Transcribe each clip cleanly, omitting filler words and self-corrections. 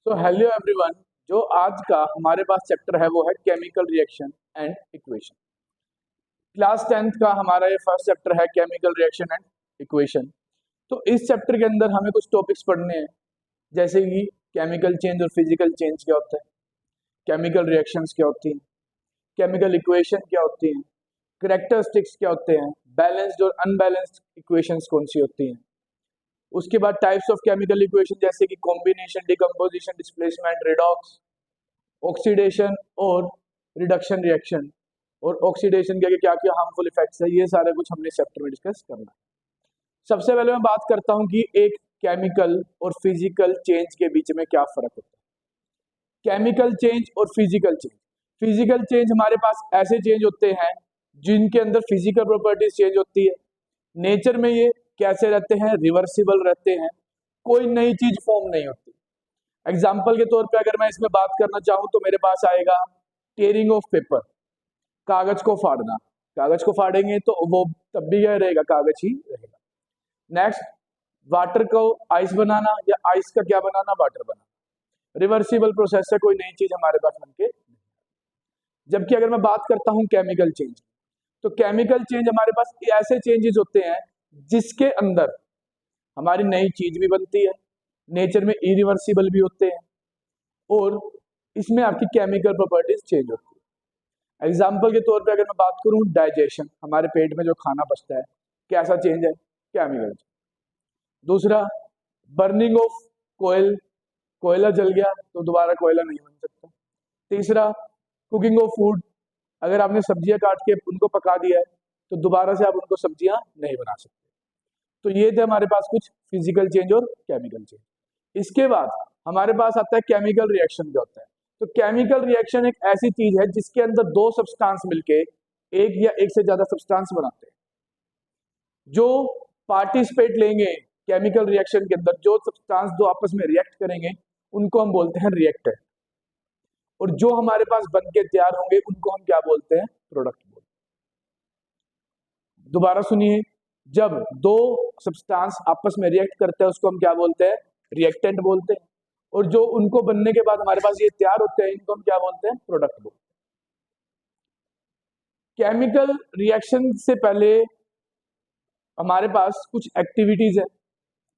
तो hello everyone, जो आज का हमारे पास चैप्टर है वो है chemical reaction and equation. Class 10th का हमारा ये फर्स्ट चैप्टर है केमिकल रिएक्शन एंड इक्वेशन। तो इस चैप्टर के अंदर हमें कुछ टॉपिक्स पढ़ने हैं, जैसे कि केमिकल चेंज और फिजिकल चेंज क्या होता है, केमिकल रिएक्शंस क्या होती हैं, केमिकल इक्वेशन क्या होती हैं, कैरेक्टरिस्टिक्स क्या होते हैं, बैलेंस्ड और अनबैलेंस्ड इक्वेशंस कौन सी होती हैं। उसके बाद टाइप्स ऑफ केमिकल इक्वेशन जैसे कि combination, decomposition, displacement, redox, oxidation और रिडक्शन रिएक्शन, और ऑक्सीडेशन के क्या क्या हार्मफुल इफेक्ट्स है, ये सारा कुछ हमने चैप्टर में डिस्कस करना है। सबसे पहले मैं बात करता हूं कि एक केमिकल और फिजिकल चेंज के बीच में क्या फर्क होता है। केमिकल चेंज और फिजिकल चेंज। फिजिकल चेंज हमारे पास ऐसे चेंज होते हैं जिनके अंदर फिजिकल प्रॉपर्टीज चेंज होती है। नेचर में ये कैसे रहते हैं, रिवर्सिबल रहते हैं, कोई नई चीज फॉर्म नहीं होती। एग्जाम्पल के तौर पे अगर मैं इसमें बात करना चाहूं तो मेरे पास आएगा टेयरिंग ऑफ पेपर, कागज को फाड़ना। कागज को फाड़ेंगे तो वो तब भी क्या रहेगा, कागज ही रहेगा। नेक्स्ट, वाटर को आइस बनाना या आइस का क्या बनाना, वाटर बनाना। रिवर्सिबल प्रोसेस है, कोई नई चीज हमारे पास बनके। जबकि अगर मैं बात करता हूं केमिकल चेंज, तो केमिकल चेंज हमारे पास ऐसे चेंजेस होते हैं जिसके अंदर हमारी नई चीज भी बनती है, नेचर में इरिवर्सिबल भी होते हैं, और इसमें आपकी केमिकल प्रॉपर्टीज चेंज होती है। एग्जाम्पल के तौर पे अगर मैं बात करूं, डाइजेशन, हमारे पेट में जो खाना पचता है, कैसा चेंज है, केमिकल। दूसरा, बर्निंग ऑफ कोयल, कोयला जल गया तो दोबारा कोयला नहीं बन सकता। तीसरा, कुकिंग ऑफ फूड, अगर आपने सब्जियां काट के उनको पका दिया है तो दोबारा से आप उनको सब्जियां नहीं बना सकते। तो ये थे हमारे पास कुछ फिजिकल चेंज और केमिकल चेंज। इसके बाद हमारे पास आता है केमिकल रिएक्शन क्या होता है। तो केमिकल रिएक्शन एक ऐसी चीज है जिसके अंदर दो सब्सटेंस मिलके एक या एक से ज्यादा सब्सटेंस बनाते हैं। जो पार्टिसिपेट लेंगे केमिकल रिएक्शन के अंदर, जो सब्सटेंस दो आपस में रिएक्ट करेंगे, उनको हम बोलते हैं रिएक्टेंट, और जो हमारे पास बन के तैयार होंगे उनको हम क्या बोलते हैं, प्रोडक्ट बोलते हैं। दोबारा सुनिए, जब दो सब्सटेंस आपस में रिएक्ट करते हैं उसको हम क्या बोलते हैं, रिएक्टेंट बोलते हैं, और जो उनको बनने के बाद हमारे पास ये तैयार होते हैं इनको हम क्या बोलते हैं, प्रोडक्ट बोलते हैं। केमिकल रिएक्शन से पहले हमारे पास कुछ एक्टिविटीज है,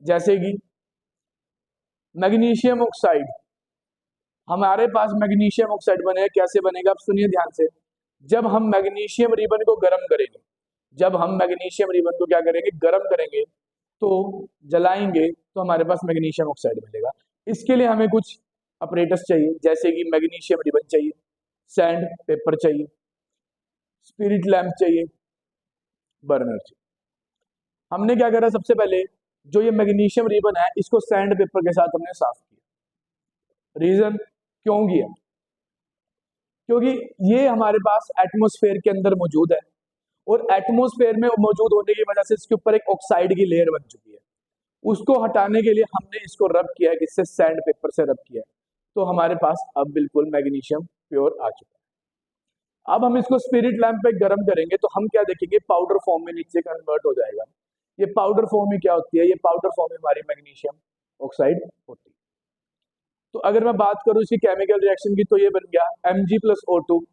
जैसे कि मैग्नीशियम ऑक्साइड। हमारे पास मैग्नीशियम ऑक्साइड बनेगा, कैसे बनेगा, आप सुनिए ध्यान से। जब हम मैग्नीशियम रिबन को गर्म करेंगे, जब हम मैग्नीशियम रिबन को क्या करेंगे, गर्म करेंगे, तो जलाएंगे तो हमारे पास मैग्नीशियम ऑक्साइड मिलेगा। इसके लिए हमें कुछ अपरेटस चाहिए, जैसे कि मैग्नीशियम रिबन चाहिए, सैंड पेपर चाहिए, स्पिरिट लैंप चाहिए, बर्नर चाहिए। हमने क्या करा, सबसे पहले जो ये मैग्नीशियम रिबन है इसको सैंड पेपर के साथ हमने साफ किया। रीजन क्यों किया, क्योंकि ये हमारे पास एटमॉस्फेयर के अंदर मौजूद है, और एटमॉस्फेयर में मौजूद होने की वजह से इसके ऊपर एक ऑक्साइड की लेयर बन चुकी है। उसको हटाने के लिए हमने इसको रब किया है, किससे, सैंड पेपर से रब किया है। तो हमारे पास अब बिल्कुल मैग्नीशियम प्योर आ चुका है। अब हम इसको स्पिरिट लैंप पे गर्म करेंगे तो हम क्या देखेंगे, पाउडर फॉर्म में नीचे कन्वर्ट हो जाएगा। ये पाउडर फॉर्म में क्या होती है, ये पाउडर फॉर्म में हमारी मैग्नीशियम ऑक्साइड होती है। तो अगर मैं बात करूं इसकी केमिकल रिएक्शन की, तो ये बन गया Mg+O2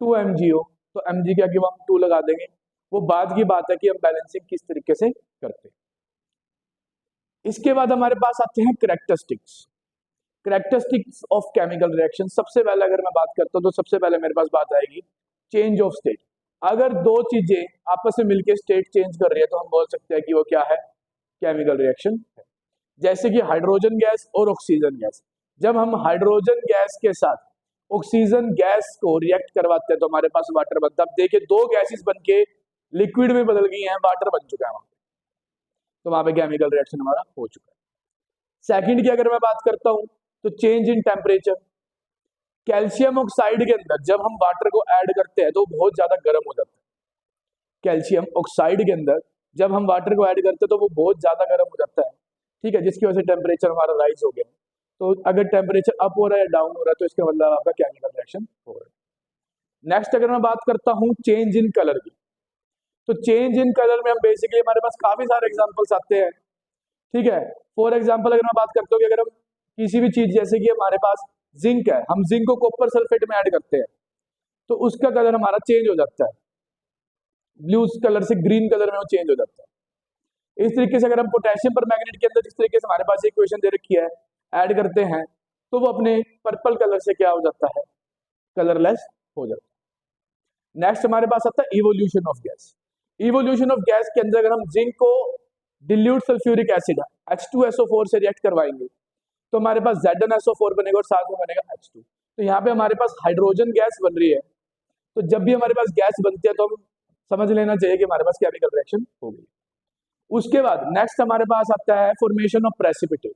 2MgO। तो Mg क्या कि हम 2 लगा देंगे, वो बाद की बात है कि हम बैलेंसिंग किस तरीके से करते हैं। इसके बाद हमारे पास आते हैं characteristics. Characteristics of chemical reaction. सबसे पहले अगर मैं बात करता हूं तो सबसे पहले मेरे पास बात आएगी चेंज ऑफ स्टेट। अगर दो चीजें आपस में मिलकर स्टेट चेंज कर रही है तो हम बोल सकते हैं कि वो क्या है, केमिकल रिएक्शन है। जैसे कि हाइड्रोजन गैस और ऑक्सीजन गैस। जब हम हाइड्रोजन गैस के साथ ऑक्सीजन गैस को रिएक्ट करवाते हैं तो हमारे पास वाटर बनता है। अब देखिए, दो गैसेस बनके लिक्विड में बदल गई हैं, वाटर बन चुका है वहां पे, तो वहां पे केमिकल रिएक्शन हमारा हो चुका है। सेकंड की अगर मैं बात करता हूं तो change in temperature. Calcium oxide के अंदर जब हम वाटर को ऐड करते हैं तो बहुत ज्यादा गर्म हो जाता है। कैल्शियम ऑक्साइड के अंदर जब हम वाटर को ऐड करते हैं तो वो बहुत ज्यादा गर्म हो जाता है, ठीक है, जिसकी वजह से टेम्परेचर हमारा राइज हो गया। तो अगर टेम्परेचर अप हो रहा है या डाउन हो रहा है तो इसका मतलब आपका केमिकल रिएक्शन हो रहा है। नेक्स्ट अगर मैं बात करता हूं चेंज इन कलर की, तो चेंज इन कलर में हम बेसिकली हमारे पास काफी सारे एग्जांपल्स आते हैं, ठीक है। फॉर एग्जांपल अगर मैं बात करता हूं कि अगर हम किसी भी चीज, जैसे कि हमारे पास जिंक है, हम जिंक को कॉपर सल्फेट में ऐड करते हैं तो उसका कलर हमारा चेंज हो जाता है, ब्लू कलर से ग्रीन कलर में वो चेंज हो जाता है। इस तरीके से अगर हम पोटेशियम पर मैग्नेट के अंदर जिस तरीके से हमारे पास इक्वेशन दे रखी है ऐड करते हैं तो वो अपने पर्पल कलर से क्या हो जाता है, कलरलेस हो जाता है। नेक्स्ट हमारे पास आता है evolution of gas. Evolution of gas के अंदर अगर हम जिंक को डिल्यूट सल्फ्यूरिक एसिड H2SO4 से रिएक्ट करवाएंगे तो हमारे पास ZnSO4 बनेगा और साथ में बनेगा H2। तो यहाँ पे हमारे पास हाइड्रोजन गैस बन रही है। तो जब भी हमारे पास गैस बनती है तो हम समझ लेना चाहिए कि हमारे पास केमिकल रिएक्शन हो गई। उसके बाद नेक्स्ट हमारे पास आता है फॉर्मेशन ऑफ प्रेसिपिटेट।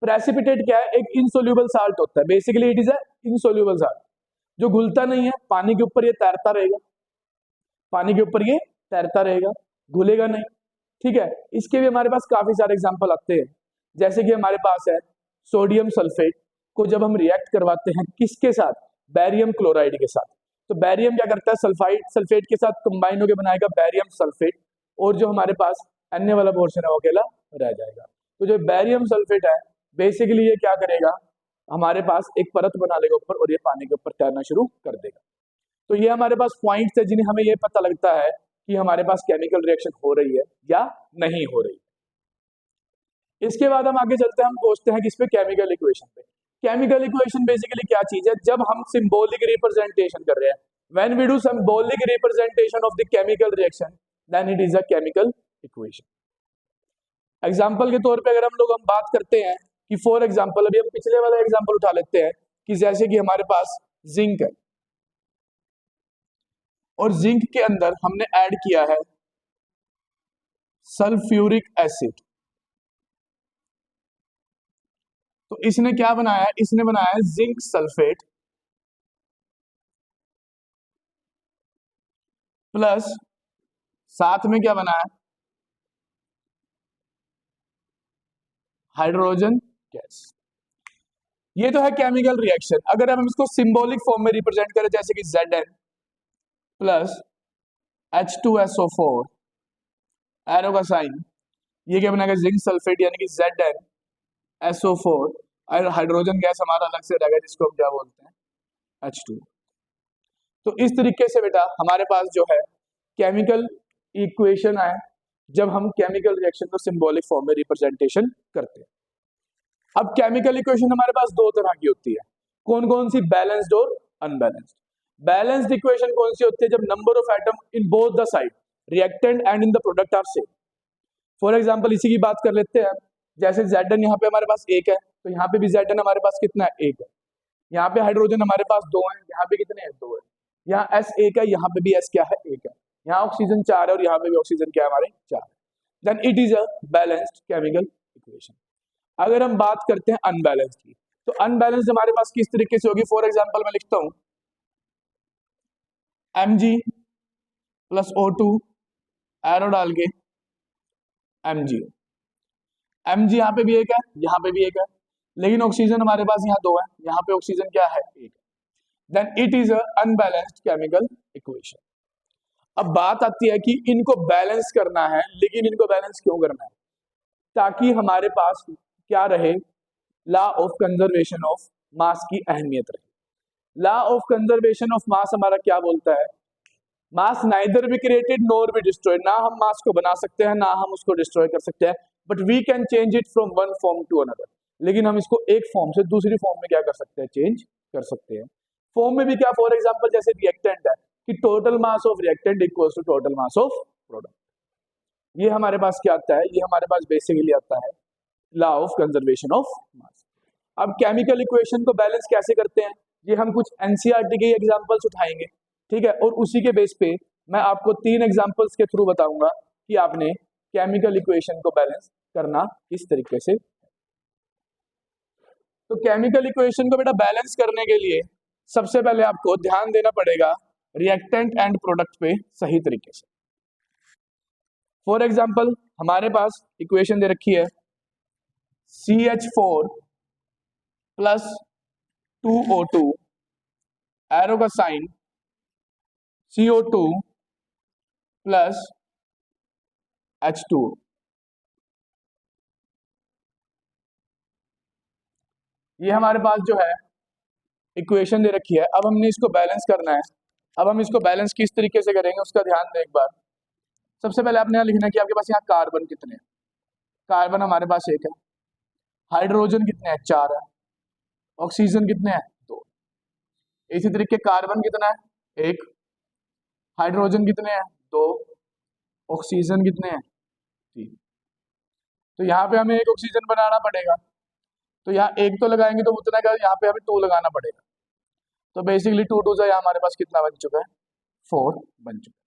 प्रेसिपिटेट क्या है, एक इनसोल्यूबल साल्ट होता है, basically it is a insoluble salt जो घुलता नहीं है, पानी के ऊपर ये तैरता रहेगा, पानी के ऊपर ये तैरता रहेगा, घुलेगा नहीं। ठीक है, इसके भी हमारे पास काफी सारे एग्जांपल आते हैं, जैसे कि हमारे पास है सोडियम सल्फेट को जब हम रिएक्ट करवाते हैं किसके साथ, बैरियम क्लोराइड के साथ, तो बैरियम क्या करता है, सल्फेट के साथ कंबाइन होकर बनाएगा बैरियम सल्फेट, और जो हमारे पास अन्य वाला पोर्शन है वो अकेला रह जाएगा। तो जो बैरियम सल्फेट है बेसिकली ये क्या करेगा, हमारे पास एक परत बना लेगा ऊपर और ये पानी के ऊपर तैरना शुरू कर देगा। तो ये हमारे पास पॉइंट्स है जिन्हें हमें ये पता लगता है कि हमारे पास केमिकल रिएक्शन हो रही है या नहीं हो रही है। इसके बाद हम आगे चलते हैं, हम पहुंचते हैं किस पे, केमिकल इक्वेशन पे। केमिकल इक्वेशन बेसिकली क्या चीज है, जब हम सिंबॉलिक रिप्रेजेंटेशन कर रहे हैं, when we do symbolic representation of the chemical reaction then it is a chemical equation. Example के तौर पे अगर हम बात करते हैं कि फॉर एग्जांपल, अभी हम पिछले वाला एग्जांपल उठा लेते हैं कि जैसे कि हमारे पास जिंक है और जिंक के अंदर हमने ऐड किया है सल्फ्यूरिक एसिड, तो इसने क्या बनाया है, इसने बनाया है जिंक सल्फेट प्लस साथ में क्या बनाया है, हाइड्रोजन गैस। ये तो है केमिकल रिएक्शन। अगर हम इसको सिंबॉलिक फॉर्म में रिप्रेजेंट करें जैसे कि Zn प्लस H2SO4 एरो का साइन, ये क्या बनाएगा, जिंक सल्फेट यानी कि ZnSO4 और हाइड्रोजन गैस हमारा अलग से रहेगा जिसको हम क्या बोलते हैं, H2। तो इस तरीके से बेटा हमारे पास जो है केमिकल इक्वेशन है जब हम केमिकल रिएक्शन को सिंबॉलिक फॉर्म में रिप्रेजेंटेशन करते हैं। अब केमिकल इक्वेशन हमारे पास दो तरह की होती है, कौन कौन सी, बैलेंस्ड और अनबैलेंस्ड। बैलेंस्ड इक्वेशन कौन सी होती है, जब number of atom in both the side reactant and in the product are same. For example इसी की बात कर लेते हैं, जैसे Zn यहाँ पे हमारे पास एक है तो यहाँ पे भी Zn हमारे पास कितना है, एक है। यहाँ पे हाइड्रोजन हमारे पास दो है, यहाँ पे कितने हैं, दो है। यहाँ S एक है, यहाँ पे भी S क्या है, एक है। यहाँ ऑक्सीजन 4 है और यहाँ पे भी ऑक्सीजन क्या है, हमारे 4 है। Then it is a balanced chemical equation. अगर हम बात करते हैं अनबैलेंस्ड की, तो अनबैलेंस्ड हमारे पास किस तरीके से होगी, फॉर एग्जांपल मैं लिखता हूं Mg प्लस O2 एरो डाल के Mg, Mg यहाँ पे भी एक है, यहाँ पे भी एक है, लेकिन ऑक्सीजन हमारे पास यहाँ दो है, यहाँ पे ऑक्सीजन क्या है, एक है। Then it is a unbalanced chemical equation. अब बात आती है कि इनको बैलेंस करना है, लेकिन इनको बैलेंस क्यों करना है, ताकि हमारे पास क्या रहे, law of conservation of mass की अहमियत रहे। Law of conservation of mass हमारा क्या बोलता है, mass neither be created nor be destroyed, ना हम मास को बना सकते हैं ना हम उसको डिस्ट्रॉय कर सकते हैं, but we can change it from one form to another, लेकिन हम इसको एक फॉर्म से दूसरी फॉर्म में क्या कर सकते हैं, चेंज कर सकते हैं। फॉर्म में भी क्या, फॉर एग्जांपल जैसे रिएक्टेंट है कि total mass of reactant equals to total mass of product, ये हमारे पास क्या आता है, ये हमारे पास बेसिकली आता है law of conservation of mass. अब केमिकल इक्वेशन को बैलेंस कैसे करते हैं, ये हम कुछ एनसीईआरटी के एग्जांपल्स उठाएंगे, ठीक है, और उसी के बेस पे मैं आपको 3 एग्जांपल्स के थ्रू बताऊंगा कि आपने केमिकल इक्वेशन को बैलेंस करना किस तरीके से। तो केमिकल इक्वेशन को बेटा बैलेंस करने के लिए सबसे पहले आपको ध्यान देना पड़ेगा रिएक्टेंट एंड प्रोडक्ट पे सही तरीके से। फॉर एग्जांपल हमारे पास इक्वेशन दे रखी है CH4 प्लस 2O2 एरो का साइन CO2 प्लस H2। ये हमारे पास जो है इक्वेशन दे रखी है। अब हमने इसको बैलेंस करना है। अब हम इसको बैलेंस किस तरीके से करेंगे उसका ध्यान दें एक बार। सबसे पहले आपने यहाँ लिखना है कि आपके पास यहाँ कार्बन कितने हैं। कार्बन हमारे पास 1 है। हाइड्रोजन कितने हैं? 4 है। ऑक्सीजन कितने हैं? 2। इसी तरीके कार्बन कितना है? 1। हाइड्रोजन कितने हैं? 2। ऑक्सीजन कितने हैं? 3। तो यहाँ पे हमें एक ऑक्सीजन बनाना पड़ेगा। तो यहाँ 1 तो लगाएंगे तो उतना का यहाँ पे हमें 2 लगाना पड़ेगा। तो बेसिकली 2 2 से यहाँ हमारे पास कितना बन चुका है? 4 बन चुका है।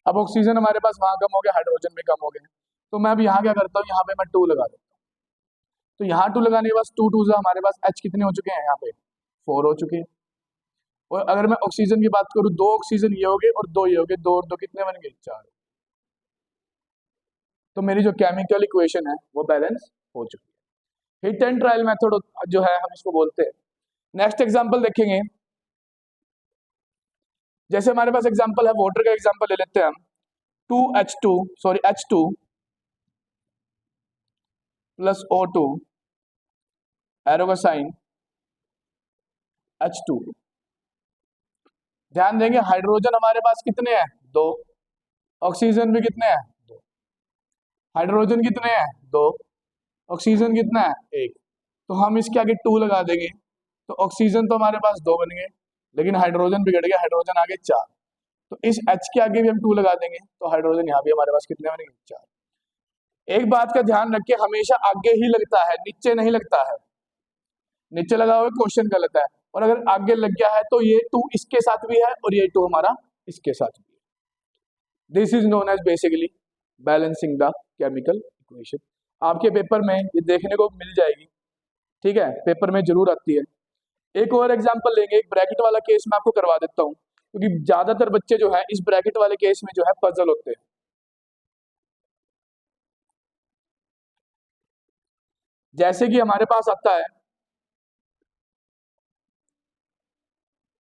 अब ऑक्सीजन हमारे पास वहाँ कम हो गया, हाइड्रोजन भी कम हो गया। तो मैं अब यहाँ क्या करता हूँ, यहाँ पे मैं 2 लगा देता हूँ। तो यहाँ 2 लगाने के बाद 2 2 से हमारे पास H कितने हो चुके हैं? यहाँ पे 4 हो चुके हैं। और अगर मैं ऑक्सीजन की बात करूँ, 2 ऑक्सीजन ये हो गए और 2 ये हो गए, 2 और 2 कितने बन गए? 4। तो मेरी जो केमिकल इक्वेशन है वो बैलेंस हो चुकी है। हिट एंड ट्रायल मेथड जो है हम इसको बोलते हैं। नेक्स्ट एग्जांपल देखेंगे। जैसे हमारे पास एग्जांपल है, वाटर का एग्जांपल ले लेते हैं हम। H2 प्लस O2, एरो का साइन H2। ध्यान देंगे हाइड्रोजन हमारे पास कितने हैं? 2। ऑक्सीजन भी कितने हैं? 2। हाइड्रोजन कितने हैं? 2। ऑक्सीजन कितना है? 1। तो हम इसके आगे 2 लगा देंगे तो ऑक्सीजन तो हमारे पास 2 बन गए, लेकिन हाइड्रोजन बिगड़ गया, हाइड्रोजन आगे 4। तो इस H के आगे भी हम 2 लगा देंगे तो हाइड्रोजन यहाँ भी हमारे पास कितने बनेंगे? 4। एक बात का ध्यान रखिए, हमेशा आगे ही लगता है, नीचे नहीं लगता है। नीचे लगा हुआ क्वेश्चन गलत है, और अगर आगे लग गया है तो ये 2 इसके साथ भी है और ये 2 हमारा इसके साथ भी है। This is known as basically balancing the chemical equation. आपके पेपर में ये देखने को मिल जाएगी, ठीक है, पेपर में जरूर आती है। एक और एग्जांपल लेंगे, एक ब्रैकेट वाला केस मैं आपको करवा देता हूँ, क्योंकि ज्यादातर बच्चे जो है इस ब्रैकेट वाले केस में जो है पजल होते हैं। जैसे कि हमारे पास आता है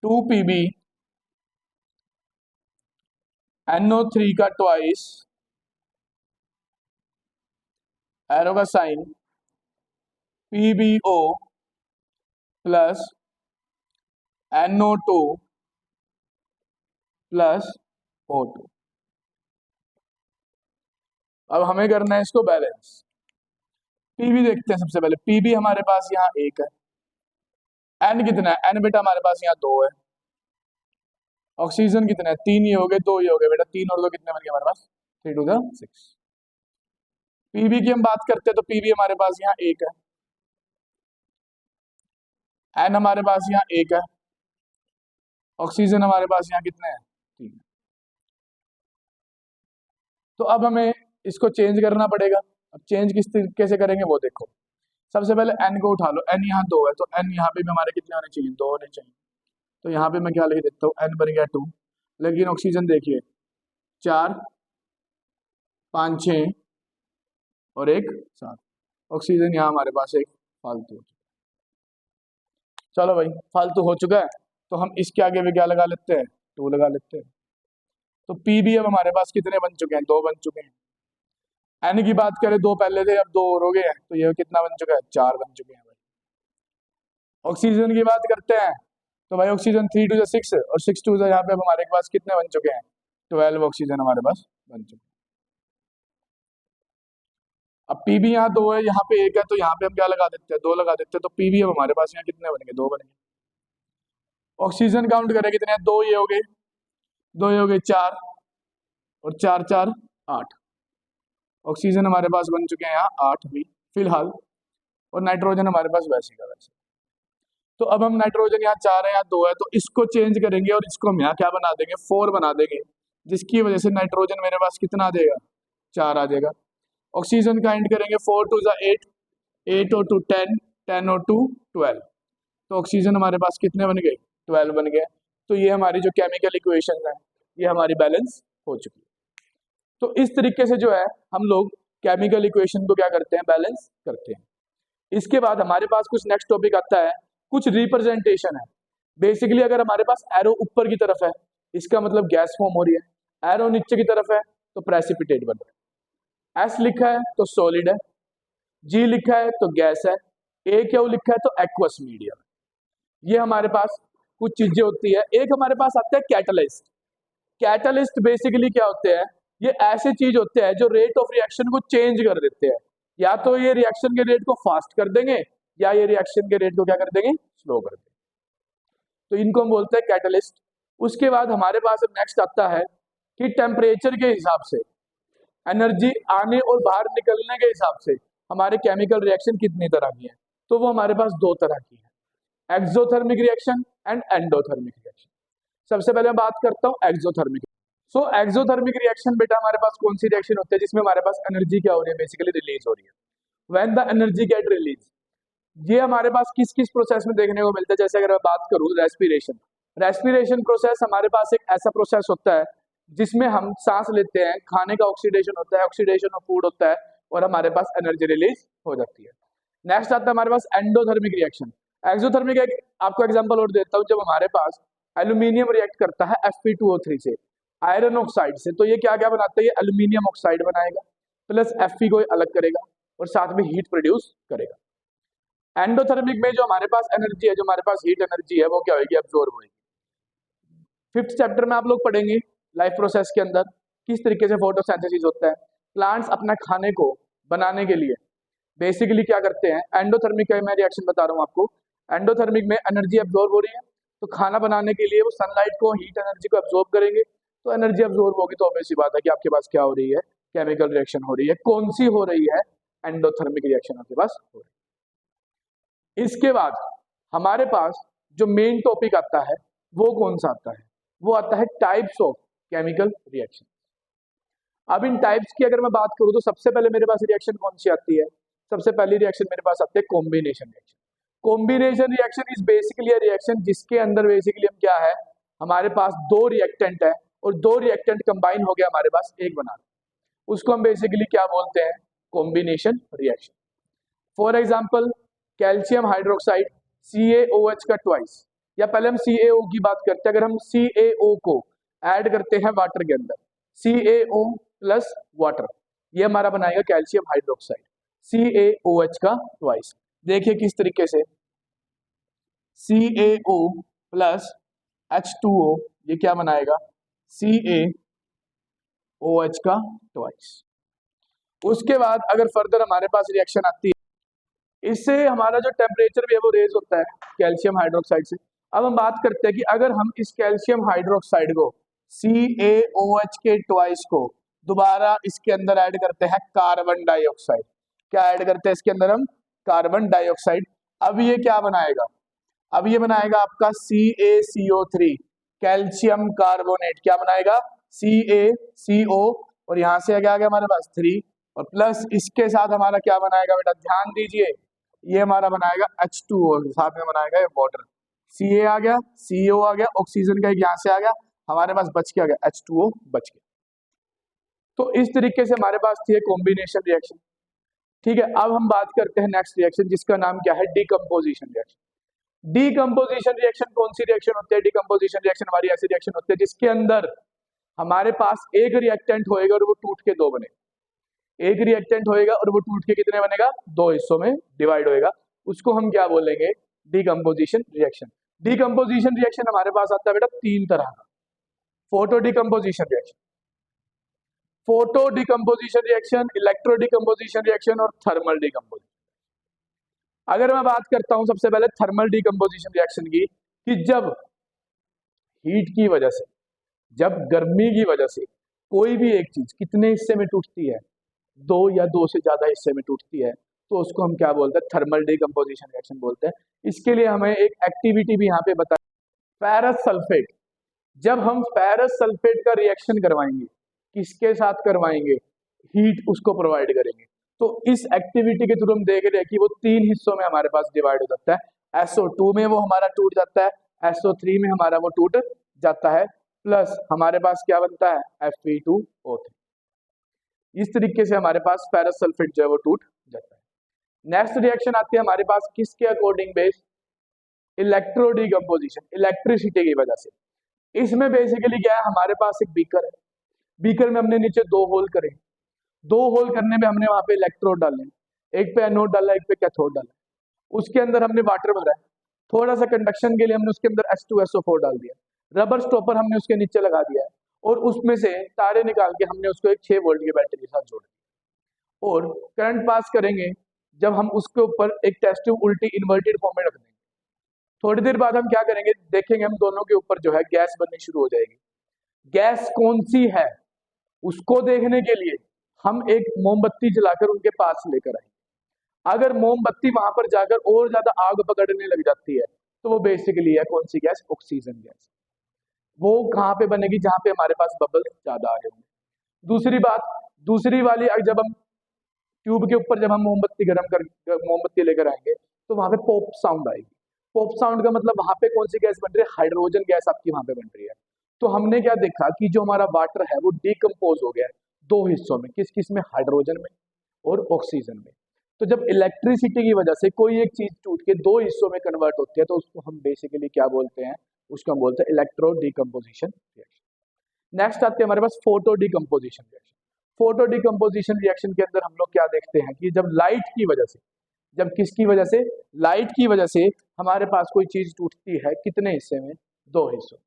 2Pb NO3 का ट्वाइस, एरो का sign PbO plus NO2 plus O2। अब हमें करना है इसको बैलेंस। Pb देखते हैं सबसे पहले। Pb हमारे पास यहाँ 1 है। N कितना है? N बेटा हमारे पास यहाँ 2 है। ऑक्सीजन कितना है? 3 ये हो गए, 2 ये हो गए बेटा, 3 और 2 कितने बन गए हमारे पास? 3 2 6। Pb की हम बात करते हैं तो Pb हमारे पास यहाँ 1 है। N हमारे पास यहाँ 1 है। ऑक्सीजन हमारे पास यहाँ कितने हैं? 3। तो अब हमें इसको चेंज करना पड़ेगा। अब चेंज किस तरीके से करेंगे वो देखो। सबसे पहले N को उठा लो। N यहाँ 2 है तो N यहाँ पे भी हमारे कितने होने चाहिए? 2 होने चाहिए। तो यहाँ पे मैं क्या लिख देता हूँ? N बन गया 2। लेकिन ऑक्सीजन देखिए 4 5 6 और 1 7। ऑक्सीजन यहाँ हमारे पास एक फालतू हो चुका है। चलो भाई, फालतू हो चुका है तो हम इसके आगे भी क्या लगा लेते हैं? 2 लगा लेते हैं। तो Pb अब हमारे पास कितने बन चुके हैं? 2 बन चुके हैं। N की बात करें 2 पहले थे, अब 2 और हो गए हैं, तो ये कितना बन चुका है? 4 बन चुके हैं भाई। ऑक्सीजन की बात करते हैं तो भाई ऑक्सीजन 3 2 6 और 6 2 यहाँ पे अब हमारे पास कितने बन चुके हैं? 12 ऑक्सीजन हमारे पास बन चुके हैं। अब Pb यहाँ 2 है, यहाँ पे 1 है, तो यहाँ पे हम क्या लगा देते हैं? 2 लगा देते हैं। तो Pb अब हमारे पास यहाँ कितने बनेंगे? 2 बनेंगे। ऑक्सीजन काउंट करें कितने हैं? 2 ये हो गए, 2 ये हो गए 4 और 4 4 8। ऑक्सीजन हमारे पास बन चुके हैं यहाँ 8 भी फिलहाल, और नाइट्रोजन हमारे पास वैसे का वैसे। तो अब हम नाइट्रोजन यहाँ 4 है, यहाँ 2 है, तो इसको चेंज करेंगे और इसको हम यहाँ क्या बना देंगे? 4 बना देंगे, जिसकी वजह से नाइट्रोजन मेरे पास कितना आ जाएगा? 4 आ जाएगा। ऑक्सीजन का एंड करेंगे 4 2 8 8 और 2 10 10 और 2 12। तो ऑक्सीजन हमारे पास कितने बन गए? 12 बन गए। तो ये हमारी जो केमिकल इक्वेशन है ये हमारी बैलेंस हो चुकी है। तो इस तरीके से जो है हम लोग केमिकल इक्वेशन को क्या करते हैं? बैलेंस करते हैं। इसके बाद हमारे पास कुछ नेक्स्ट टॉपिक आता है, कुछ रिप्रेजेंटेशन है। बेसिकली अगर हमारे पास एरो ऊपर की तरफ है इसका मतलब गैस फॉर्म हो रही है, एरो नीचे की तरफ है तो प्रेसिपिटेट बन रहा है। एस लिखा है तो सॉलिड है, जी लिखा है तो गैस है, ए क्या लिखा है तो एक्वस मीडियम। ये हमारे पास कुछ चीजें होती है। एक हमारे पास आता है कैटलिस्ट। कैटलिस्ट बेसिकली क्या होते हैं, ये ऐसे चीज होते हैं जो रेट ऑफ रिएक्शन को चेंज कर देते हैं। या तो ये रिएक्शन के रेट को फास्ट कर देंगे या ये रिएक्शन के रेट को क्या कर देंगे, स्लो कर देंगे। तो इनको हम बोलते हैं कैटलिस्ट। उसके बाद हमारे पास नेक्स्ट आता है कि टेम्परेचर के हिसाब से, एनर्जी आने और बाहर निकलने के हिसाब से हमारे केमिकल रिएक्शन कितनी तरह की है। तो वो हमारे पास दो तरह की है, exothermic reaction and endothermic reaction. सबसे पहले मैं बात करता हूँ एक्सोथर्मिक। सो एक्सोथर्मिक रिएक्शन बेटा हमारे पास कौन सी रिएक्शन होती है जिसमें हमारे पास एनर्जी क्या हो रही है, बेसिकली रिलीज हो रही है। When the energy get release, ये हमारे पास किस किस प्रोसेस में देखने को मिलता है। जैसे अगर मैं बात करूँ रेस्पिरेशन, रेस्पिरेशन प्रोसेस हमारे पास एक ऐसा प्रोसेस होता है जिसमें हम सांस लेते हैं, खाने का ऑक्सीडेशन होता है, ऑक्सीडेशन ऑफ फूड होता है और हमारे पास एनर्जी रिलीज हो जाती है। नेक्स्ट आता है हमारे पास एंडोथर्मिक रिएक्शन। एक्सोथर्मिक एक आपको एग्जांपल और देता हूँ, जब हमारे पास एल्यूमिनियम रिएक्ट करता है Fe2O3 से आयरन ऑक्साइड से, तो ये क्या क्या बनाता है, ये एल्यूमिनियम ऑक्साइड बनाएगा प्लस Fe को अलग करेगा और साथ में हीट प्रोड्यूस करेगा। एंडोथर्मिक में जो हमारे पास एनर्जी है, जो हमारे पास हीट एनर्जी है, वो क्या होगी, एब्जॉर्ब होगी। 5th चैप्टर में आप लोग पढ़ेंगे लाइफ प्रोसेस के अंदर किस तरीके से फोटोसिंथेसिस होता है। प्लांट्स अपना खाने को बनाने के लिए बेसिकली क्या करते हैं, एंडोथर्मिक का मैं रिएक्शन बता रहा हूँ आपको। एंडोथर्मिक में एनर्जी एब्जॉर्ब हो रही है, तो खाना बनाने के लिए वो सनलाइट को, हीट एनर्जी को एब्जॉर्ब करेंगे, तो एनर्जी एब्जॉर्ब होगी तो ऑब्वियस सी बात है कि आपके पास क्या हो रही है, केमिकल रिएक्शन हो रही है। कौन सी हो रही है, एंडोथर्मिक रिएक्शन आपके पास हो रही है। इसके बाद हमारे पास जो मेन टॉपिक आता है वो कौन सा आता है, वो आता है टाइप्स ऑफ केमिकल रिएक्शन। अब इन टाइप्स की अगर मैं बात करूं तो सबसे पहले मेरे पास रिएक्शन कौन सी आती है, सबसे पहली रिएक्शन मेरे पास आती है combination reaction. Combination reaction is basically reaction जिसके अंदर बेसिकली हम क्या है, हमारे पास दो रिएक्टेंट है और दो रिएक्टेंट कंबाइन हो गया हमारे पास एक बना, उसको हम बेसिकली क्या बोलते हैं, combination reaction. For example calcium hydroxide CaOH का ट्वाइस, या पहले हम CaO की बात करते हैं। अगर हम CaO को ऐड करते हैं वाटर के अंदर, CaO प्लस वाटर, ये हमारा बनाएगा कैल्शियम हाइड्रोक्साइड, CaOH का ट्वाइस। देखिए किस तरीके से CaO प्लस H2O, ये क्या बनाएगा, CaOH का ट्वाइस। उसके बाद अगर फर्दर हमारे पास रिएक्शन आती है, इससे हमारा जो टेम्परेचर भी है वो रेज होता है कैल्शियम हाइड्रोक्साइड से। अब हम बात करते हैं कि अगर हम इस कैल्शियम हाइड्रोक्साइड को, CaOH के ट्वाइस को दोबारा इसके अंदर ऐड करते हैं कार्बन डाइऑक्साइड, क्या ऐड करते हैं इसके अंदर हम, कार्बन डाइऑक्साइड। अब ये क्या बनाएगा, अब ये बनाएगा आपका CaCO3 कैल्शियम कार्बोनेट, क्या बनाएगा CaCO, और यहां से क्या आ गया हमारे पास 3, और प्लस इसके साथ हमारा क्या बनाएगा बेटा, ध्यान दीजिए, ये हमारा बनाएगा H2O, साथ में बनाएगा ये वाटर, Ca आ गया, CO आ गया, ऑक्सीजन का एक यहां से आ गया, हमारे पास बच के आ गया H2O बच गया। तो इस तरीके से हमारे पास थी कॉम्बिनेशन रिएक्शन। ठीक है, अब हम बात करते हैं नेक्स्ट रिएक्शन जिसका नाम क्या है, डीकंपोजिशन रिएक्शन। डीकंपोजिशन रिएक्शन कौन सी रिएक्शन होती है, डीकंपोजिशन रिएक्शन हमारी ऐसी रिएक्शन होती है जिसके अंदर हमारे पास एक रिएक्टेंट होएगा और वो टूट के दो बने, एक रिएक्टेंट होएगा और वो टूट के कितने बनेगा, दो हिस्सों में डिवाइड होएगा, उसको हम क्या बोलेंगे, डीकंपोजिशन रिएक्शन। डीकंपोजिशन रिएक्शन हमारे पास आता है बेटा तीन तरह का, photo decomposition reaction, photo decomposition reaction, electro decomposition reaction और थर्मल डीकंपोजिशन। अगर मैं बात करता हूं सबसे पहले थर्मल डीकंपोजिशन रिएक्शन की, कि जब हीट की वजह से, जब गर्मी की वजह से कोई भी एक चीज कितने हिस्से में टूटती है, दो या दो से ज्यादा हिस्से में टूटती है, तो उसको हम क्या बोलते हैं, थर्मल डीकंपोजिशन रिएक्शन बोलते हैं। इसके लिए हमें एक एक्टिविटी भी यहाँ पे बता, फेरस सल्फेट। जब हम फेरस सल्फेट का रिएक्शन करवाएंगे, किसके साथ करवाएंगे, हीट उसको प्रोवाइड करेंगे, तो इस एक्टिविटी के थ्रू हम देख रहे हैं कि वो तीन हिस्सों में हमारे पास डिवाइड हो जाता है। SO2 में वो हमारा टूट जाता है, SO3 में हमारा वो टूट जाता है, प्लस हमारे पास क्या बनता है, Fe2O3। इस तरीके से हमारे पास फेरस सल्फेट जो है वो टूट जाता है। नेक्स्ट रिएक्शन आती है हमारे पास किसके according base, electro decomposition, electricity की वजह से। इसमें बेसिकली क्या है, हमारे पास एक बीकर है, बीकर में हमने नीचे दो होल करे, दो होल करने में हमने वहां पे इलेक्ट्रोड डाले, एक पे एनोड डाला एक पे कैथोड डाला, उसके अंदर हमने वाटर भरा है, थोड़ा सा कंडक्शन के लिए हमने उसके अंदर H2SO4 डाल दिया, रबर स्टॉपर हमने उसके नीचे लगा दिया है, और उसमें से तारे निकाल के हमने उसको एक 6 वोल्ट की बैटरी के साथ जोड़ दिया और करंट पास करेंगे। जब हम उसके ऊपर एक टेस्ट ट्यूब उल्टी इन्वर्टेड फॉर्म में रख देंगे, थोड़ी देर बाद हम क्या करेंगे, देखेंगे हम दोनों के ऊपर जो है गैस बननी शुरू हो जाएगी। गैस कौन सी है उसको देखने के लिए हम एक मोमबत्ती जलाकर उनके पास लेकर आएंगे। अगर मोमबत्ती वहां पर जाकर और ज्यादा आग पकड़ने लग जाती है तो वो बेसिकली है कौन सी गैस, ऑक्सीजन गैस। वो कहाँ पे बनेगी, जहां पे हमारे पास बबल ज्यादा आ रहे होंगे। दूसरी बात, दूसरी वाली, जब हम ट्यूब के ऊपर जब हम मोमबत्ती गर्म कर मोमबत्ती लेकर आएंगे तो वहां पे पॉप साउंड आएगी। पॉप साउंड का मतलब वहां पे कौन सी गैस बन रही है, हाइड्रोजन गैस आपकी वहां पे बन रही है। तो हमने क्या देखा कि जो हमारा वाटर है वो डिकम्पोज हो गया है दो हिस्सों में, किस किस में, हाइड्रोजन में और ऑक्सीजन में। तो जब इलेक्ट्रिसिटी की वजह से कोई एक चीज टूट के दो हिस्सों में कन्वर्ट होती है तो उसको हम बेसिकली क्या बोलते हैं, उसको हम बोलते हैं इलेक्ट्रो डिकम्पोजिशन रिएक्शन। नेक्स्ट आते हैं हमारे पास photo decomposition reaction. Photo decomposition reaction के अंदर हम लोग क्या देखते हैं कि जब लाइट की वजह से, जब किसकी वजह से, लाइट की वजह से हमारे पास कोई चीज टूटती है, कितने हिस्से में, दो हिस्सों।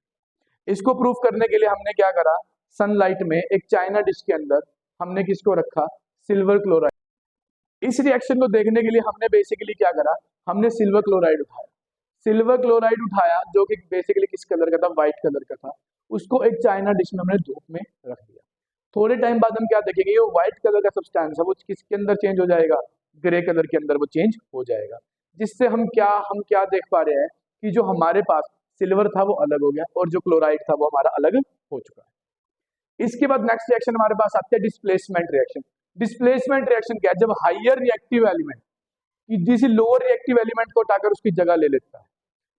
इसको प्रूफ करने के लिए हमने क्या करा, सनलाइट में एक चाइना डिश के अंदर हमने किसको रखा, सिल्वर क्लोराइड। इस रिएक्शन को देखने के लिए हमने बेसिकली क्या करा, हमने सिल्वर क्लोराइड उठाया। सिल्वर क्लोराइड उठाया जो कि बेसिकली किस कलर का था, व्हाइट कलर का था। उसको एक चाइना डिश में हमने धूप में रख दिया। थोड़े टाइम बाद हम क्या देखेंगे, ये व्हाइट कलर का सब्सटेंस है वो किसके अंदर चेंज हो जाएगा, ग्रे कलर के अंदर वो चेंज हो जाएगा। जिससे हम क्या देख पा रहे हैं कि जो हमारे पास सिल्वर था वो अलग हो गया और जो क्लोराइड था वो हमारा अलग हो चुका है। इसके बाद नेक्स्ट रिएक्शन हमारे पास आते हैं डिस्प्लेसमेंट रिएक्शन। डिस्प्लेसमेंट रिएक्शन क्या है, जब हाइयर रिएक्टिव एलिमेंट किसी लोअर रिएक्टिव एलिमेंट को उठाकर उसकी जगह ले लेता है,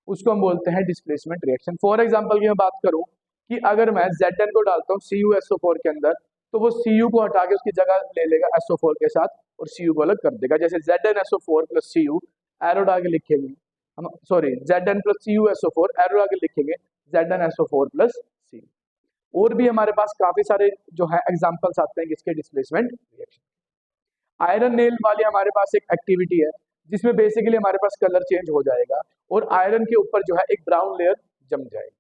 उसको हम बोलते हैं डिस्प्लेसमेंट रिएक्शन। फॉर एग्जांपल की मैं बात करूं कि अगर मैं Zn को डालता हूं CuSO4 के अंदर तो वो Cu को हटा के उसकी जगह ले लेगा SO4 के साथ और Cu को अलग कर देगा। जैसे ZnSO4 प्लस Cu एरो डाल के लिखेंगे हम, sorry Zn plus CuSO4 arrow डाल के लिखेंगे ZnSO4 प्लस Cu। और भी हमारे पास काफी सारे जो है एग्जांपल्स आते हैं किसके, डिस्प्लेसमेंट रिएक्शन। आयरन नेल वाली हमारे पास एक एक्टिविटी है जिसमें बेसिकली हमारे पास कलर चेंज हो जाएगा और आयरन के ऊपर जो है एक ब्राउन लेयर जम जाएगी।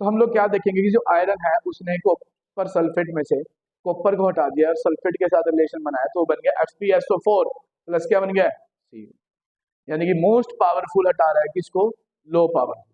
तो हम लोग क्या देखेंगे कि जो आयरन है उसने कॉपर सल्फेट में से कॉपर को हटा दिया और सल्फेट के साथ रिलेशन बनाया तो बन गया FeSO4 प्लस क्या बन गया, Cu। यानी कि मोस्ट पावरफुल हटा रहा है किसको, लो पावरफुल।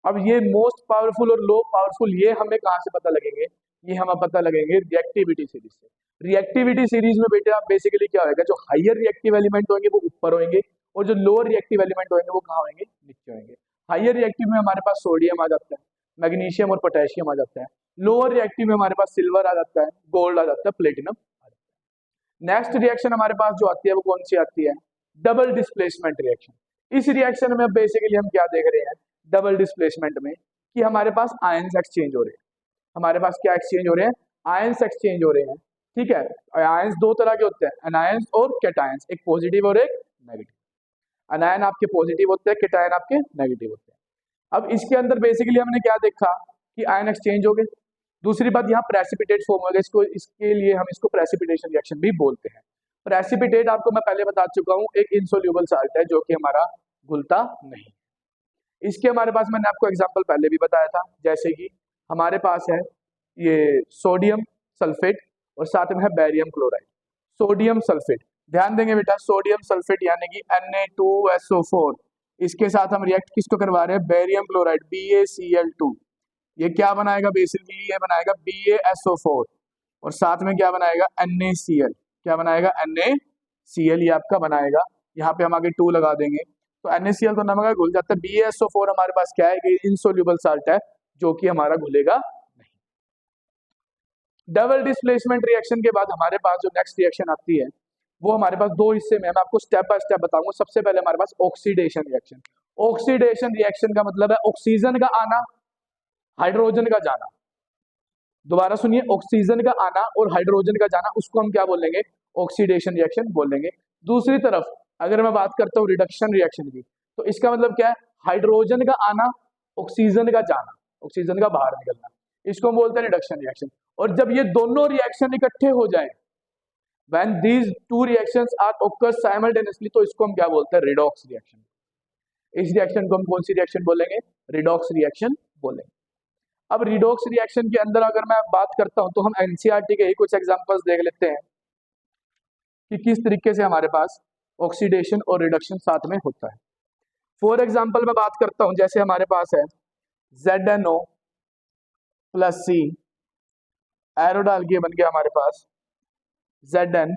अब ये मोस्ट पावरफुल और लो पावरफुल ये हमें कहाँ से पता लगेंगे, ये हमें पता लगेंगे रिएक्टिविटी सीरीज से। रिएक्टिविटी सीरीज में बेटे आप बेसिकली क्या होगा, जो हाइयर रिएक्टिव एलिमेंट होंगे वो ऊपर होंगे और जो लोअर रिएक्टिव एलिमेंट होंगे वो कहाँ होंगे, नीचे होंगे। हाइयर रिएक्टिव में हमारे पास सोडियम आ जाता है, मैग्नीशियम और पोटेशियम आ जाता है। लोअर रिएक्टिव में हमारे पास सिल्वर आ जाता है, गोल्ड आ जाता है, प्लेटिनम आ जाता है। नेक्स्ट रिएक्शन हमारे पास जो आती है वो कौन सी आती है, डबल डिस्प्लेसमेंट रिएक्शन। इस रिएक्शन में बेसिकली हम क्या देख रहे हैं, डबल डिस्प्लेसमेंट में कि हमारे पास आयंस एक्सचेंज हो रहे हैं। हमारे पास क्या एक्सचेंज हो रहे हैं, आयंस एक्सचेंज हो रहे हैं। ठीक है, आयंस दो तरह के होते हैं, एनायंस और कैटायंस, एक पॉजिटिव और एक नेगेटिव। एनायन आपके पॉजिटिव होते हैं, कैटायन आपके नेगेटिव होते हैं। अब इसके अंदर बेसिकली हमने क्या देखा कि आयन एक्सचेंज हो गए। दूसरी बात यहाँ प्रेसिपिटेट फॉर्म हो गया, इसके लिए हम इसको प्रेसिपिटेशन रिएक्शन भी बोलते हैं। प्रेसिपिटेट आपको मैं पहले बता चुका हूँ, एक इनसोल्यूबल साल्ट है जो कि हमारा घुलता नहीं। इसके हमारे पास मैंने आपको एग्जांपल पहले भी बताया था, जैसे कि हमारे पास है ये सोडियम सल्फेट और साथ में है बेरियम क्लोराइड। सोडियम सल्फेट, ध्यान देंगे बेटा, सोडियम सल्फेट यानी कि Na2SO4, इसके साथ हम रिएक्ट किसको करवा रहे हैं, बेरियम क्लोराइड BaCl2। ये क्या बनाएगा, बेसिकली ये बनाएगा BaSO4 और साथ में क्या बनाएगा, NaCl। क्या बनाएगा, NaCl ये आपका बनाएगा। यहाँ पे हम आगे 2 लगा देंगे तो NaCl तो नमक घुल जाता है। BaSO4 हमारे पास क्या है कि इनसोल्यूबल साल्ट है जो कि हमारा घुलेगा नहीं। डबल डिस्प्लेसमेंट रिएक्शन के बाद हमारे पास जो नेक्स्ट रिएक्शन आती है वो हमारे पास दो हिस्से में है, मैं आपको स्टेप बाय स्टेप बताऊंगा। सबसे पहले हमारे पास ऑक्सीडेशन रिएक्शन। ऑक्सीडेशन रिएक्शन का मतलब है ऑक्सीजन का आना, हाइड्रोजन का जाना। दोबारा सुनिए, ऑक्सीजन का आना और हाइड्रोजन का जाना, उसको हम क्या बोलेंगे, ऑक्सीडेशन रिएक्शन बोलेंगे। दूसरी तरफ अगर मैं बात करता हूँ रिडक्शन रिएक्शन की, तो इसका मतलब क्या है, हाइड्रोजन का आना, ऑक्सीजन का जाना, ऑक्सीजन का बाहर निकलना, इसको हम बोलते हैं रिडक्शन रिएक्शन। और जब ये दोनों रिएक्शन इकट्ठे हो जाए when these two reactions are occurs simultaneously, तो इसको हम क्या बोलते हैं, रिडॉक्स रिएक्शन। इस रिएक्शन को हम कौन सी रिएक्शन बोलेंगे, रिडॉक्स रिएक्शन बोलेंगे। अब रिडॉक्स रिएक्शन के अंदर अगर मैं बात करता हूं तो हम एनसीईआरटी के ही कुछ एग्जांपल्स देख लेते हैं कि किस तरीके से हमारे पास ऑक्सीडेशन और रिडक्शन साथ में होता है। फॉर एग्जांपल मैं बात करता हूं, जैसे हमारे पास है ZnO प्लस सी, एरो डाल के बन गया हमारे पास Zn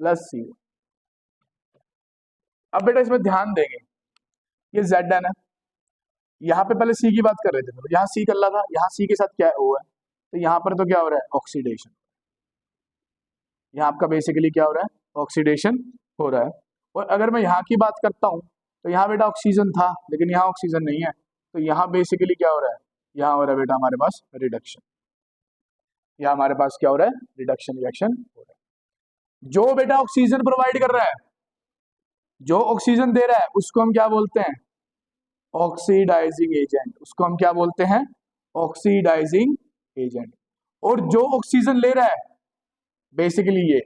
प्लस सी। अब बेटा इसमें ध्यान देंगे, ये Zn है, यहाँ पे पहले सी की बात कर रहे थे, तो यहाँ सी कर रहा था, यहाँ सी के साथ क्या है, O है, तो यहाँ पर तो क्या हो रहा है, ऑक्सीडेशन। यहाँ आपका बेसिकली क्या हो रहा है, ऑक्सीडेशन हो रहा है। और अगर मैं यहाँ की बात करता हूँ तो यहाँ बेटा ऑक्सीजन था, लेकिन यहाँ ऑक्सीजन नहीं है, तो यहाँ बेसिकली क्या हो रहा है, यहाँ हो रहा है बेटा हमारे पास रिडक्शन। यहाँ हमारे पास क्या हो रहा है, रिडक्शन रिएक्शन हो रहा है। जो बेटा ऑक्सीजन प्रोवाइड कर रहा है, जो ऑक्सीजन दे रहा है, उसको हम क्या बोलते हैं, ऑक्सीडाइजिंग एजेंट। उसको हम क्या बोलते हैं, ऑक्सीडाइजिंग एजेंट। और जो ऑक्सीजन ले रहा है बेसिकली ये,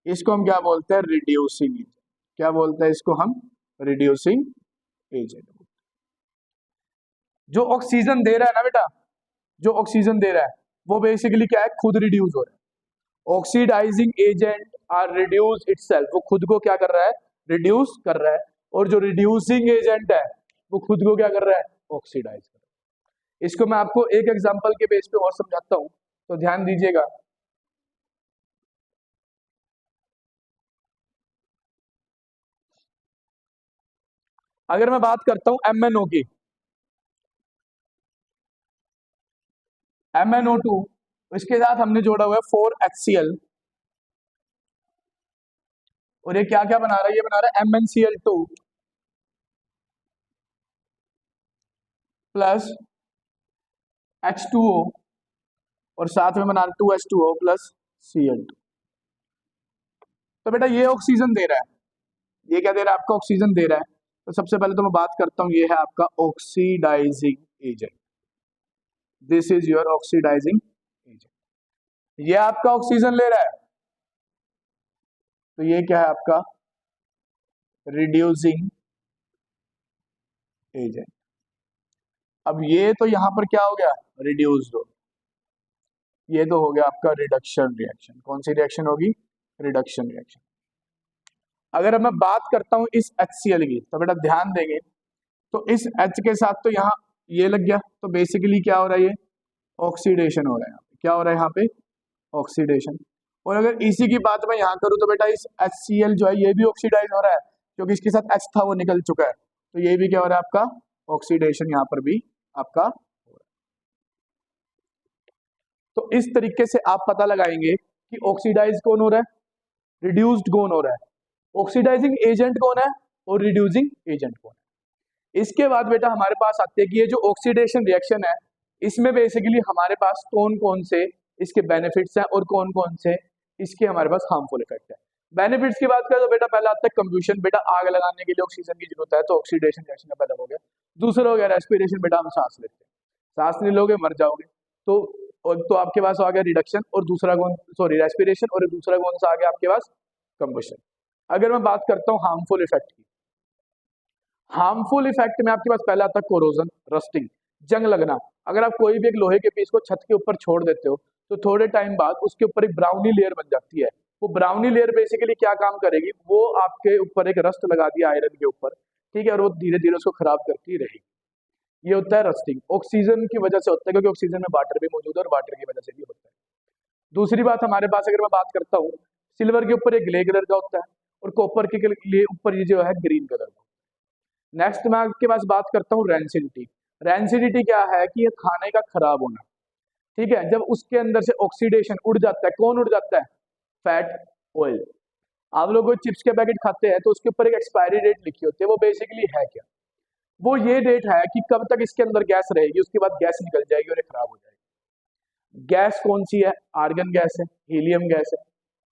इसको हम क्या बोलते हैं, रिड्यूसिंग एजेंट। क्या बोलते हैं इसको हम, रिड्यूसिंग एजेंट। जो ऑक्सीजन दे रहा है ना बेटा, जो ऑक्सीजन दे रहा है वो बेसिकली क्या है, खुद रिड्यूस हो रहा है। Oxidising agent are reduce itself, वो खुद को क्या कर रहा है, रिड्यूस कर रहा है। और जो रिड्यूसिंग एजेंट है वो खुद को क्या कर रहा है, ऑक्सीडाइज कर रहा है। इसको मैं आपको एक एग्जांपल के बेस पे और समझाता हूं, तो ध्यान दीजिएगा। अगर मैं बात करता हूं MnO की, MnO2, इसके साथ हमने जोड़ा हुआ है 4HCl, और ये क्या क्या बना रहा है, ये बना रहा है MnCl2 प्लस H2O, और साथ में बना रहा है 2H2O प्लस Cl2। तो बेटा ये ऑक्सीजन दे रहा है, ये क्या दे रहा है, आपका ऑक्सीजन दे रहा है। तो सबसे पहले तो मैं बात करता हूं, ये है आपका oxidising agent. This is your oxidising agent. ये आपका ऑक्सीजन ले रहा है, तो ये क्या है आपका, रिड्यूसिंग एजेंट। अब ये तो यहां पर क्या हो गया, रिड्यूस्ड हो, ये तो हो गया आपका रिडक्शन रिएक्शन। कौन सी रिएक्शन होगी, रिडक्शन रिएक्शन। अगर अब मैं बात करता हूं इस HCl की, तो बेटा ध्यान देंगे, तो इस H के साथ तो यहाँ ये लग गया, तो बेसिकली क्या हो रहा है, ये ऑक्सीडेशन हो रहा है। क्या हो रहा है यहाँ पे, ऑक्सीडेशन। और अगर इसी की बात मैं यहाँ करूँ तो बेटा इस HCl जो है ये भी ऑक्सीडाइज हो रहा है, क्योंकि इसके साथ H था वो निकल चुका है, तो ये भी क्या हो रहा है आपका, ऑक्सीडेशन यहाँ पर भी आपका हो रहा है। तो इस तरीके से आप पता लगाएंगे कि ऑक्सीडाइज कौन हो रहा है, रिड्यूस्ड कौन हो रहा है, ऑक्सीडाइजिंग एजेंट कौन है और रिड्यूसिंग एजेंट कौन है। इसके बाद बेटा हमारे पास आते हैं कि ये जो ऑक्सीडेशन रिएक्शन है, इसमें बेसिकली हमारे पास कौन कौन से इसके बेनिफिट्स हैं और कौन कौन से इसके हमारे पास हार्मफुल इफेक्ट है। बेनिफिट्स की बात करें तो बेटा पहला आता है कंबशन। बेटा आग लगाने के लिए ऑक्सीजन की जरूरत है, तो ऑक्सीडेशन रिएक्शन का पैदा हो गया। दूसरा हो गया रेस्पिरेशन, बेटा हम सांस लेते हैं, सांस नहीं लोगे मर जाओगे, तो आपके पास आ गया रिडक्शन, और दूसरा कौन, सॉरी रेस्पिरेशन, और दूसरा कौन सा आ गया आपके पास, कंबशन। अगर मैं बात करता हूँ हार्मफुल इफेक्ट की, हार्मफुल इफेक्ट में आपके पास पहला आता है कोरोजन, रस्टिंग, जंग लगना। अगर आप कोई भी एक लोहे के पीस को छत के ऊपर छोड़ देते हो तो थोड़े टाइम बाद उसके ऊपर एक ब्राउनी लेयर बन जाती है। वो ब्राउनी लेयर बेसिकली क्या काम करेगी, वो आपके ऊपर एक रस्ट लगा दिया आयरन के ऊपर, ठीक है, और वो धीरे धीरे उसको खराब करती रहेगी। ये होता है रस्टिंग, ऑक्सीजन की वजह से होता है, क्योंकि ऑक्सीजन में वाटर भी मौजूद है और वाटर की वजह से भी होता है। दूसरी बात हमारे पास अगर मैं बात करता हूँ, सिल्वर के ऊपर एक ग्रे कलर का होता है और कॉपर के लिए ऊपर ये जो है ग्रीन कलर का। नेक्स्ट मैं आपके पास बात करता हूँ रेंसिडिटी। रेंसिडिटी क्या है कि ये खाने का खराब होना, ठीक है। जब उसके अंदर से ऑक्सीडेशन उड़ जाता है, कौन उड़ जाता है, फैट, ऑयल। आप लोग चिप्स के पैकेट खाते हैं तो उसके ऊपर एक एक्सपायरी डेट लिखी होती है, वो बेसिकली है क्या, वो ये डेट है कि कब तक इसके अंदर गैस रहेगी, उसके बाद गैस निकल जाएगी और ये खराब हो जाएगी। गैस कौन सी है, आर्गन गैस है, हीलियम गैस है,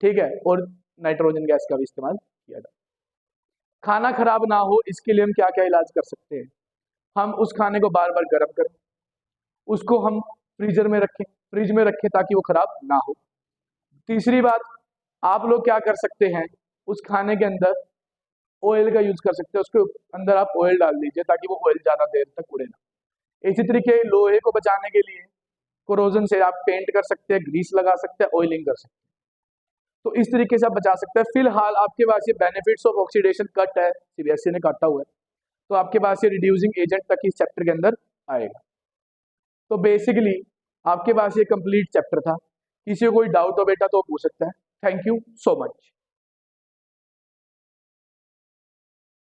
ठीक है, और नाइट्रोजन गैस का भी इस्तेमाल किया जाता है। खाना खराब ना हो इसके लिए हम क्या क्या इलाज कर सकते हैं, हम उस खाने को बार बार गर्म करें, उसको हम फ्रीजर में रखें, फ्रिज में रखें ताकि वो खराब ना हो। तीसरी बात, आप लोग क्या कर सकते हैं, उस खाने के अंदर ऑयल का यूज कर सकते हैं, उसके अंदर आप ऑयल डाल दीजिए ताकि वो ऑयल ज्यादा देर तक उड़े ना। इसी तरीके लोहे को बचाने के लिए कोरोजन से आप पेंट कर सकते हैं, ग्रीस लगा सकते हैं, ऑयलिंग कर सकते हैं। तो इस तरीके से आप बचा सकते हैं। फिलहाल आपके पास ये बेनिफिट्स ऑफ ऑक्सीडेशन कट है, सीबीएसई ने काटा हुआ है, तो आपके पास ये रिड्यूसिंग एजेंट तक इस चैप्टर के अंदर आएगा। तो बेसिकली आपके पास ये कंप्लीट चैप्टर था। किसी को कोई डाउट हो बेटा तो पूछ सकता है। Thank you so much.